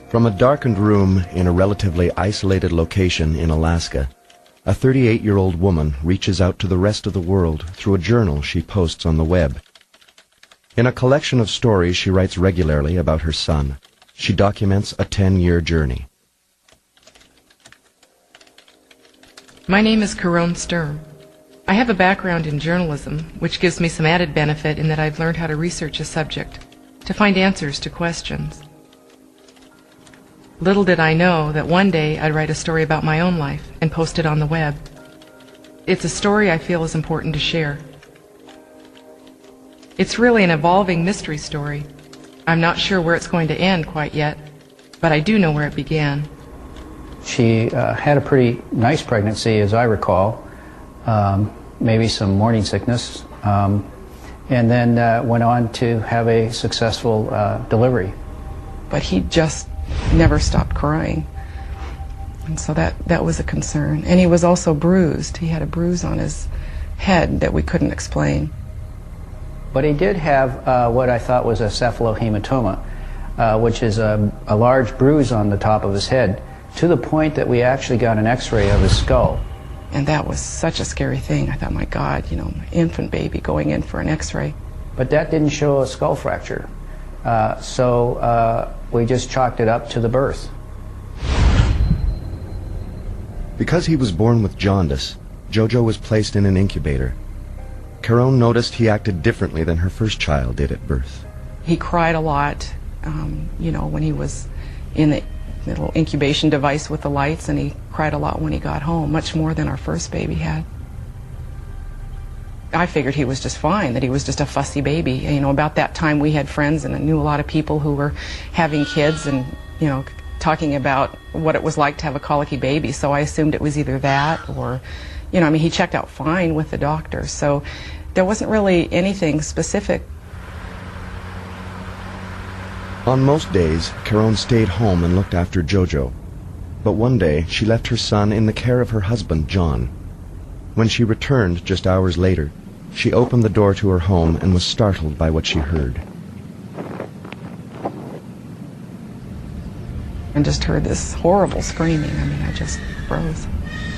From a darkened room in a relatively isolated location in Alaska, a 38-year-old woman reaches out to the rest of the world through a journal she posts on the web. In a collection of stories she writes regularly about her son, she documents a 10-year journey. My name is Carone Sturm. I have a background in journalism, which gives me some added benefit in that I've learned how to research a subject, to find answers to questions. Little did I know that one day I'd write a story about my own life and post it on the web. It's a story I feel is important to share. It's really an evolving mystery story. I'm not sure where it's going to end quite yet, but I do know where it began. She had a pretty nice pregnancy, as I recall, maybe some morning sickness, and then went on to have a successful delivery. But he just never stopped crying, and so that was a concern. And he was also bruised. He had a bruise on his head that we couldn't explain. But he did have what I thought was a cephalohematoma, which is a large bruise on the top of his head, to the point that we actually got an x-ray of his skull. And that was such a scary thing. I thought, my God, my infant baby going in for an x-ray. But that didn't show a skull fracture. So we just chalked it up to the birth. Because he was born with jaundice, Jojo was placed in an incubator. Carone noticed he acted differently than her first child did at birth. He cried a lot, when he was in the little incubation device with the lights, and he cried a lot when he got home, much more than our first baby had. I figured he was just fine, that he was just a fussy baby. About that time we had friends, and I knew a lot of people who were having kids and, talking about what it was like to have a colicky baby. So I assumed it was either that or, he checked out fine with the doctor. So there wasn't really anything specific. On most days, Carone stayed home and looked after Jojo. But one day, she left her son in the care of her husband, John. When she returned just hours later, she opened the door to her home and was startled by what she heard. And just heard this horrible screaming. I just froze.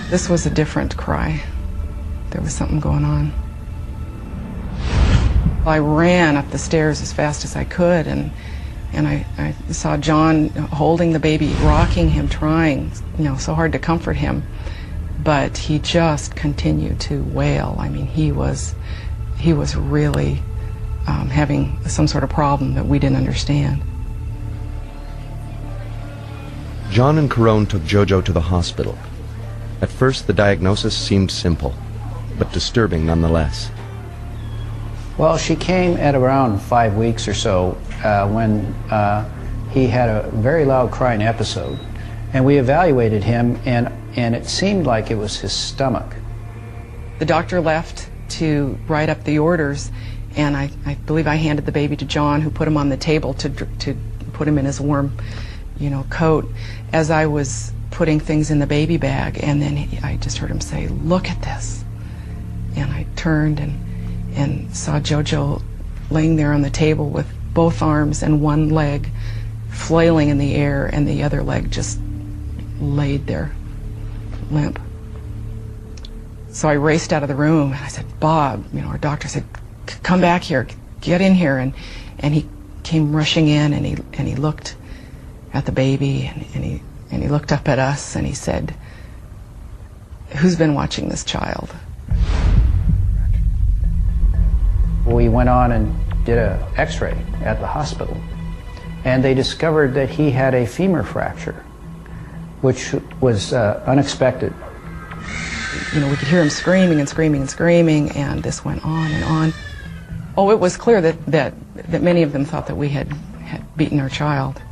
This was a different cry. There was something going on. I ran up the stairs as fast as I could, and I saw John holding the baby, rocking him, trying, so hard to comfort him. But he just continued to wail. He was really having some sort of problem that we didn't understand. John and Carone took Jojo to the hospital. At first, the diagnosis seemed simple, but disturbing nonetheless. Well, she came at around 5 weeks or so when he had a very loud crying episode. And we evaluated him, and it seemed like it was his stomach. The doctor left to write up the orders, and I believe I handed the baby to John, who put him on the table to put him in his warm, coat, as I was putting things in the baby bag. And then I just heard him say, "Look at this." And I turned and saw Jojo laying there on the table with both arms and one leg flailing in the air, and the other leg just laid there, limp. So I raced out of the room, and I said, "Bob," our doctor said, "Come back here, get in here." And he came rushing in, and he looked at the baby, and he looked up at us, and he said, "Who's been watching this child?" We went on and did an x-ray at the hospital, and they discovered that he had a femur fracture, which was unexpected. We could hear him screaming and screaming and screaming, and this went on and on. Oh, it was clear that many of them thought that we had beaten our child.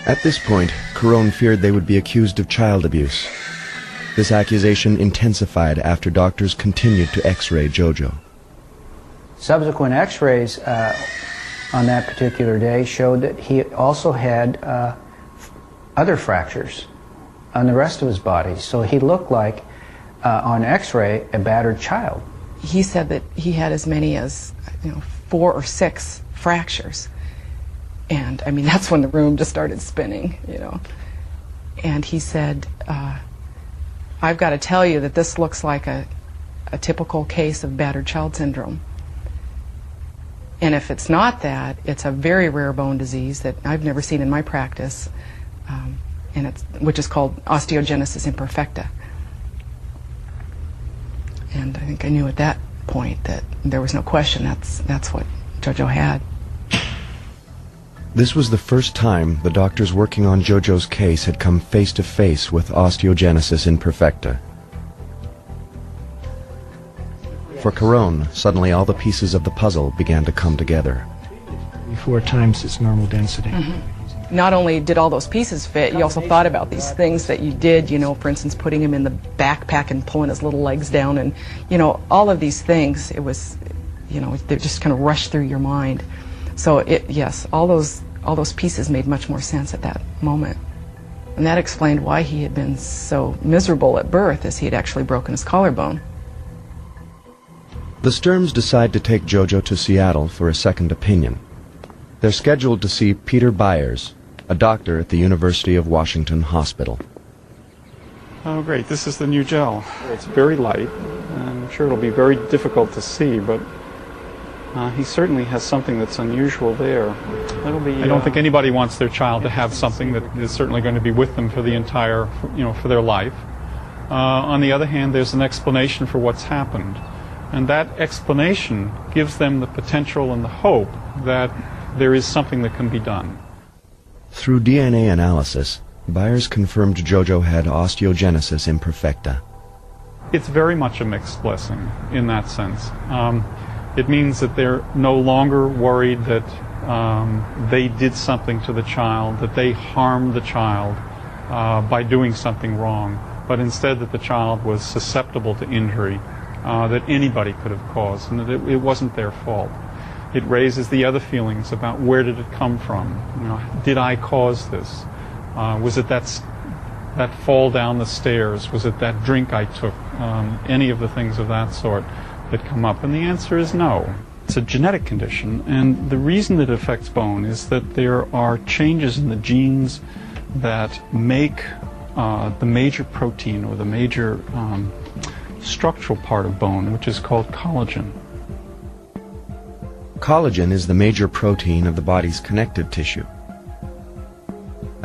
At this point, Carone feared they would be accused of child abuse. This accusation intensified after doctors continued to x-ray Jojo. Subsequent x-rays on that particular day showed that he also had other fractures on the rest of his body. So he looked like, on x-ray, a battered child. He said that he had as many as 4 or 6 fractures. And I mean, that's when the room just started spinning, you know. And he said, I've got to tell you that this looks like a typical case of battered child syndrome. And if it's not that, it's a very rare bone disease that I've never seen in my practice, which is called osteogenesis imperfecta. And I think I knew at that point that there was no question that's what JoJo had. This was the first time the doctors working on JoJo's case had come face to face with osteogenesis imperfecta. For Caron, suddenly all the pieces of the puzzle began to come together. 4 times its normal density. Mm-hmm. Not only did all those pieces fit, you also thought about these things that you did, you know, for instance, putting him in the backpack and pulling his little legs down, and, you know, all of these things, it was, you know, they just kind of rushed through your mind. So, yes, all those pieces made much more sense at that moment. And that explained why he had been so miserable at birth, as he had actually broken his collarbone. The Sturms decide to take JoJo to Seattle for a second opinion. They're scheduled to see Peter Byers, a doctor at the University of Washington Hospital. Oh, great. This is the new gel. It's very light. I'm sure it'll be very difficult to see, but he certainly has something that's unusual there. That'll be, I don't think anybody wants their child to have something that is certainly going to be with them for the entire, you know, for their life. On the other hand, there's an explanation for what's happened. And that explanation gives them the potential and the hope that there is something that can be done. Through DNA analysis, Byers confirmed JoJo had osteogenesis imperfecta. It's very much a mixed blessing in that sense. It means that they're no longer worried that they did something to the child, that they harmed the child by doing something wrong, but instead that the child was susceptible to injury that anybody could have caused, and that it wasn't their fault. It raises the other feelings about where did it come from? You know, did I cause this? Was it that fall down the stairs? Was it that drink I took? Any of the things of that sort that come up? And the answer is no. It's a genetic condition, and the reason that it affects bone is that there are changes in the genes that make the major protein or the major structural part of bone, which is called collagen. Collagen is the major protein of the body's connective tissue.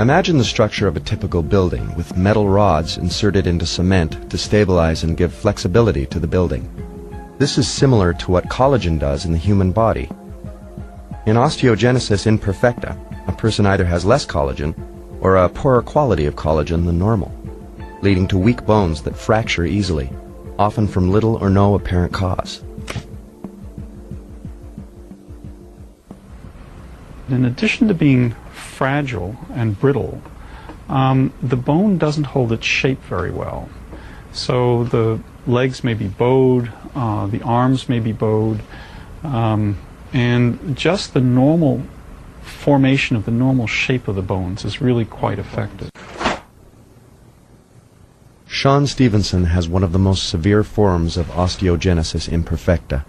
Imagine the structure of a typical building with metal rods inserted into cement to stabilize and give flexibility to the building. This is similar to what collagen does in the human body. In osteogenesis imperfecta, a person either has less collagen or a poorer quality of collagen than normal, leading to weak bones that fracture easily, often from little or no apparent cause. In addition to being fragile and brittle, the bone doesn't hold its shape very well. So the legs may be bowed, the arms may be bowed, and just the normal formation of the normal shape of the bones is really quite affected. Sean Stevenson has one of the most severe forms of osteogenesis imperfecta.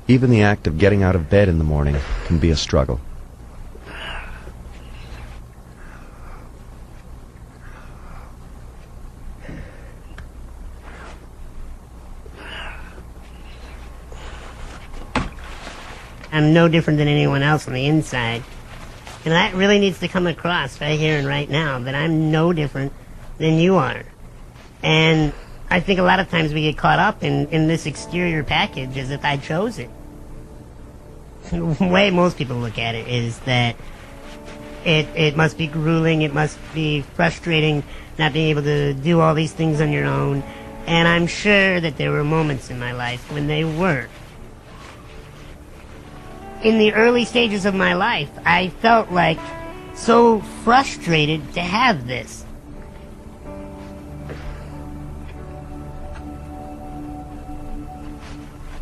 Even the act of getting out of bed in the morning can be a struggle. I'm no different than anyone else on the inside. And that really needs to come across right here and right now, that I'm no different than you are. And I think a lot of times we get caught up in this exterior package as if I chose it. The way most people look at it is that it must be grueling, it must be frustrating not being able to do all these things on your own. And I'm sure that there were moments in my life when they were. In the early stages of my life, I felt like so frustrated to have this.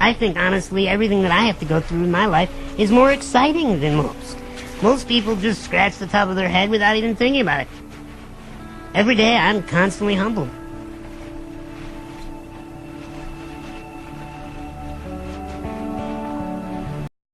I think, honestly, everything that I have to go through in my life is more exciting than most. Most people just scratch the top of their head without even thinking about it. Every day, I'm constantly humbled.